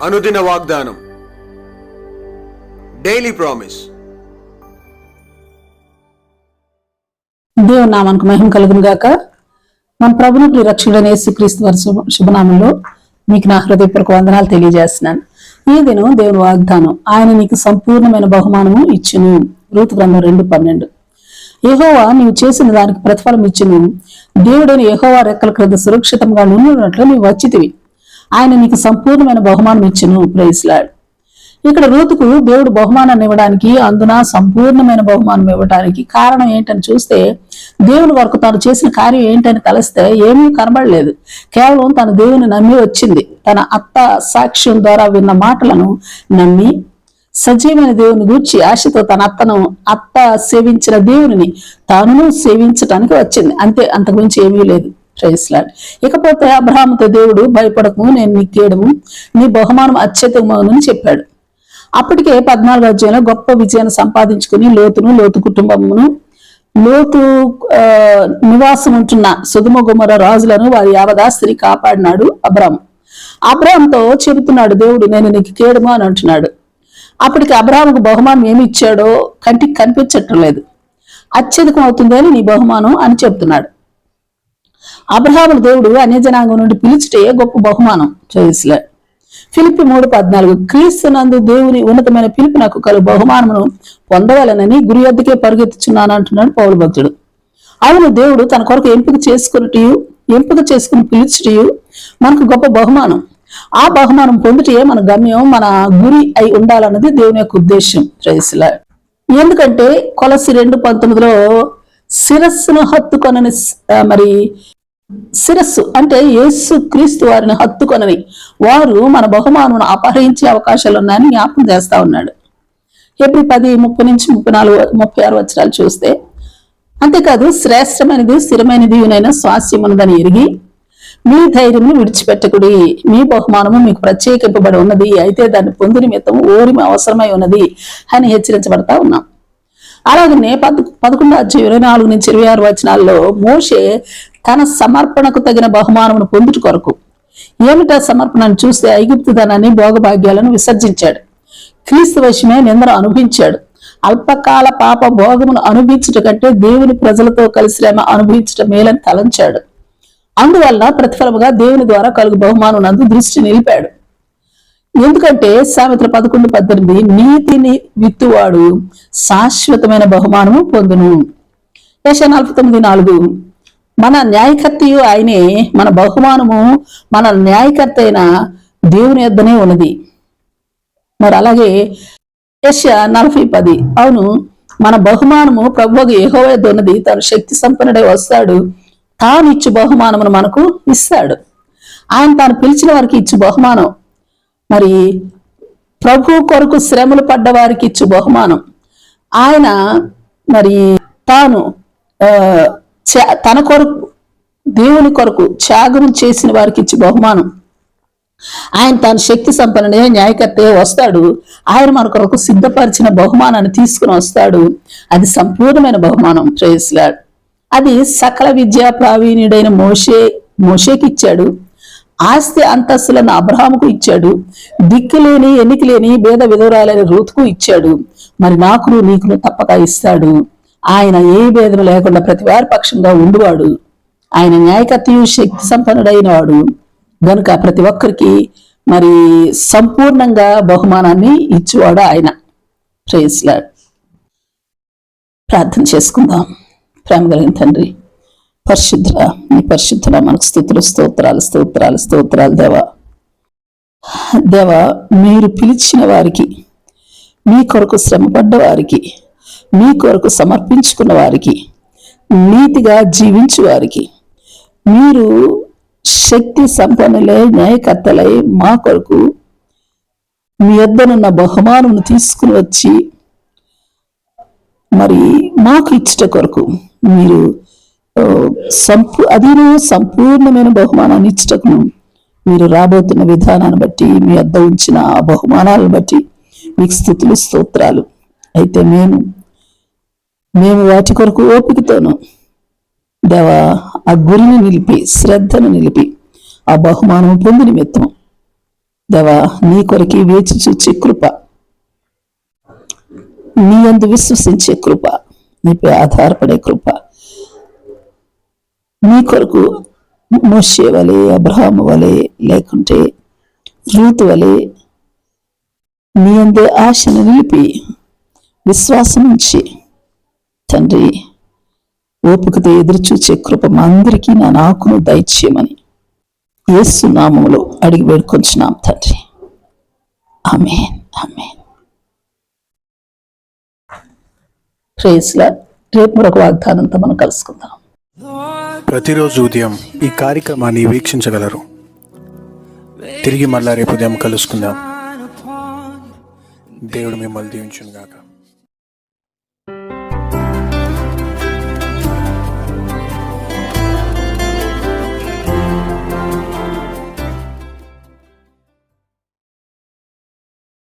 అనుదిన వాగ్దానం, daily promise. దేవుని నామానికి మహిమ కలుగును గాక. మన ప్రభువును రక్షకుడైన యేసుక్రీస్తు వారి శుభనామంలో మీకు నా హృదయపూర్వక వందనాలు తెలియజేస్తున్నాను. ఈ దినం దేవుని వాగ్దానం, ఆయన నీకు సంపూర్ణమైన బహుమానము ఇచ్చును. రూతు గ్రంథం 2:12. యెహోవా నీవు చేసిన దానికి ప్రతిఫలం ఇచ్చును. దేవుడైన యెహోవా రెక్కల క్రింద సురక్షితంగా నుండినట్లు నీవు వచ్చితివి. ఆయన నీకు సంపూర్ణమైన బహుమానం ఇచ్చును. Praise Lord. ఇక్కడ రూతుకు దేవుడు బహుమానాన్ని ఇవ్వడానికి, అందున సంపూర్ణమైన బహుమానం ఇవ్వడానికి కారణం ఏంటని చూస్తే, దేవుని వరకు తాను చేసిన కార్యం ఏంటని తలస్తే ఏమీ కనబడలేదు. కేవలం తన దేవుని నమ్మి వచ్చింది. తన అత్త సాక్ష్యం ద్వారా విన్న మాటలను నమ్మి సజీవమైన దేవుని గూర్చి ఆశతో తన అత్త సేవించిన దేవుని తాను సేవించటానికి వచ్చింది. అంతే, అంతకుమించి ఏమీ లేదు. Praise Lord. ఇకపోతే అబ్రహాముతో దేవుడు, భయపడకు, నేను నీ కేడము, నీ బహుమానం అత్యధికమని చెప్పాడు. అప్పటికే 14వ అధ్యాయంలో గొప్ప విజయాన్ని సంపాదించుకుని లోతు కుటుంబమును, లోతు నివాసం ఉంటున్న సొదొమ గొమొర్రా రాజులను, వారి యావదాస్తిని కాపాడినాడు అబ్రాము. అబ్రాముతో చెబుతున్నాడు దేవుడు, నేను నీకు కేడము అని అంటున్నాడు. అప్పటికి అబ్రాముకు బహుమానం ఏమి ఇచ్చాడో కంటికి కనిపించటం లేదు. అత్యధికం అవుతుంది అని నీ బహుమానం అని చెప్తున్నాడు. అబ్రహామును దేవుడు అన్యజనాంగం నుండి పిలిచిటే గొప్ప బహుమానం. చేసిలే. ఫిలిప్పి 3:14, క్రీస్తునందు దేవుని ఉన్నతమైన పిలుపు నాకు కలుగు బహుమానమును పొందగలనని గురి వద్దకే పరుగెత్తుచున్నాను అంటున్నాడు పౌలు భక్తుడు. అవును, దేవుడు తన కొరకు ఎంపిక చేసుకుని పిలుచుటయు మనకు గొప్ప బహుమానం. ఆ బహుమానం పొందుటే మన గమ్యం, మన గురి అయి ఉండాలన్నది దేవుని యొక్క ఉద్దేశం. ప్రైజ్లా. ఎందుకంటే కొలసి 2:19లో శిరస్సును హత్తుకొనని, మరి శిరస్సు అంటే యేసు క్రీస్తు వారిని హత్తుకొనని వారు మన బహుమానం అపహరించే అవకాశాలు ఉన్నాయని జ్ఞాపకం చేస్తా ఉన్నాడు. హెబ్రీ 10:30-34-36 వచనాలు చూస్తే, అంతేకాదు శ్రేష్టమైనది స్థిరమైనది స్వాస్యమున్నదని ఎరిగి మీ ధైర్యం విడిచిపెట్టకుడి, మీ బహుమానము మీకు ప్రత్యేకింపబడి ఉన్నది, అయితే దాన్ని పొందు నిమిత్తం ఓరిమి అవసరమై ఉన్నది అని హెచ్చరించబడతా ఉన్నాం. అలాగనే 11వ అధ్యాయం 24-26 వచనాల్లో మోషే తన సమర్పణకు తగిన బహుమానమును పొందుట కొరకు ఏమిటా సమర్పణను చూస్తే ఐగుప్తు ధనాన్ని, భోగభాగ్యాలను విసర్జించాడు. క్రీస్తు వశమే నిందను అనుభవించాడు. అల్పకాల పాప భోగమును అనుభవించుట కంటే దేవుని ప్రజలతో కలిసి శ్రమ అనుభవించటం మేలని తలంచాడు. అందువల్ల ప్రతిఫలముగా దేవుని ద్వారా కలుగు బహుమానం నందు దృష్టి నిలిపాడు. ఎందుకంటే సామెతలు 11:18, నీతిని విత్తువాడు శాశ్వతమైన బహుమానము పొందును. యెషయా 49:4, మన న్యాయకర్తయు ఆయనే, మన బహుమానము మన న్యాయకర్త అయిన దేవుని యొద్దనే ఉన్నది. మరి అలాగే యెషయా 40:10, అవును, మన బహుమానము ప్రభువుకు యెహోవా యొద్ద ఉన్నది. తాను శక్తి సంపన్నుడై వస్తాడు, తాను ఇచ్చు బహుమానమును మనకు ఇస్తాడు. ఆయన తాను పిలిచిన వారికి ఇచ్చు బహుమానం, మరి ప్రభు కొరకు శ్రమలు పడ్డ వారికి ఇచ్చు బహుమానం, ఆయన మరి తాను తన కొరకు దేవుని కొరకు త్యాగం చేసిన వారికి ఇచ్చి బహుమానం. ఆయన తాను శక్తి సంపన్నుడే, న్యాయకర్తే వస్తాడు. ఆయన మన కొరకు సిద్ధపరిచిన బహుమానాన్ని తీసుకుని వస్తాడు. అది సంపూర్ణమైన బహుమానం. Praise Lord. అది సకల విద్యా ప్రావీణ్యుడైన మోషేకి ఇచ్చాడు. ఆస్తి అంతస్తులను అబ్రహాముకు ఇచ్చాడు. దిక్కులేని ఎన్నికలేని భేద విధవరాలైన రూతుకు ఇచ్చాడు. మరి నాకును నీకును తప్పక ఇస్తాడు. ఆయన ఏ భేదం లేకుండా ప్రతి వారి పక్షంగా ఉండువాడు. ఆయన న్యాయకర్తయు శక్తి సంపన్నుడైన వాడు గనుక ప్రతి ఒక్కరికి మరి సంపూర్ణంగా బహుమానాన్ని ఇచ్చేవాడు ఆయన. Praise Lord. ప్రార్థన చేసుకుందాం. ప్రేమ కలిగిన తండ్రి, నీ పరిశుద్ధుల మనకు స్తోత్రాలు దేవా, మీరు పిలిచిన వారికి, మీ కొరకు శ్రమపడ్డ వారికి, మీ కొరకు సమర్పించుకున్న వారికి, నీతిగా జీవించు వారికి మీరు శక్తి సంపన్నులై న్యాయకర్తలై మా కొరకు మీ యొద్దనున్న బహుమానమును తీసుకుని వచ్చి మరి మాకు ఇచ్చట కొరకు మీరు సంపూర్ణమైన బహుమానాన్ని ఇచ్చటకును మీరు రాబోతున్న విధానాన్ని బట్టి, మీ వద్ద ఉంచిన ఆ బహుమానాలను బట్టి మీకు స్తుతులు స్తోత్రాలు. అయితే మేము వాటి కొరకు ఓపికతోను దేవా ఆ గురిని నిలిపి, శ్రద్ధను నిలిపి ఆ బహుమానం పొంది నిమిత్తం దేవా, నీ కొరకి వేచి చూచే కృప, నీ యందు విశ్వసించే కృప, నీపై ఆధారపడే కృప, నీ కొరకు మోషే వలె, అబ్రహాము వలె, లేకుంటే రూతు వలె నీ అందే ఆశను నిలిపి విశ్వాసం నుంచి తండ్రి ఓపికతో ఎదురు చూచే కృప మా అందరికీ నాకును దయచేయమని యేసు నామములో అడిగి వేడుకొంచున్నాం తండ్రి. ఆమేన్, ఆమేన్. Praise lord. రేపు మరొక వాగ్దానంతో మనం కలుసుకుందాం. ప్రతిరోజు ఉదయం ఈ కార్యక్రమాన్ని వీక్షించగలరు. తిరిగి మళ్ళా రేపు ఉదయం కలుసుకుందాం. దేవుడు మిమ్మల్ని దీవించును గాక.